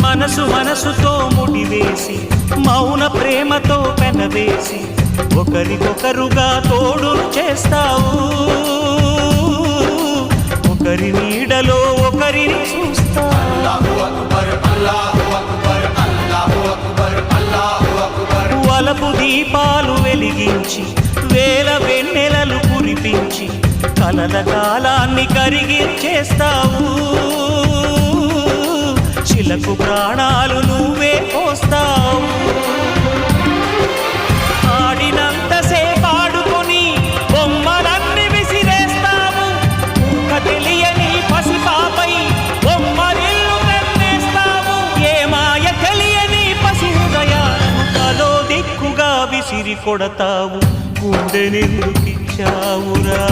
మనసు మనసుతో ముడివేసి మౌన ప్రేమతో పెనవేసి ఒకరికొకరుగా తోడును చేస్తావు. ఒకరి నీడలో ఒకరిని చూస్తావు. వలపు దీపాలు వెలిగించి వేల వెన్నెలలు కురిపించి కలల కాలాన్ని కరిగించేస్తావు. శిలకు ప్రాణాలు నువ్వే పోస్తావు. ఆడినంతసేపు ఆడుకొని బొమ్మలన్నీ విసిరేస్తావు. ఊహ తెలియని పసిపాపై బొమ్మరిల్లు వెన్నేస్తావు. ఏ మాయ తెలియని పసి హృదయాలను తలో దిక్కుగా విసిరి కొడతావు. గుండెనెందుకిచ్చావురా?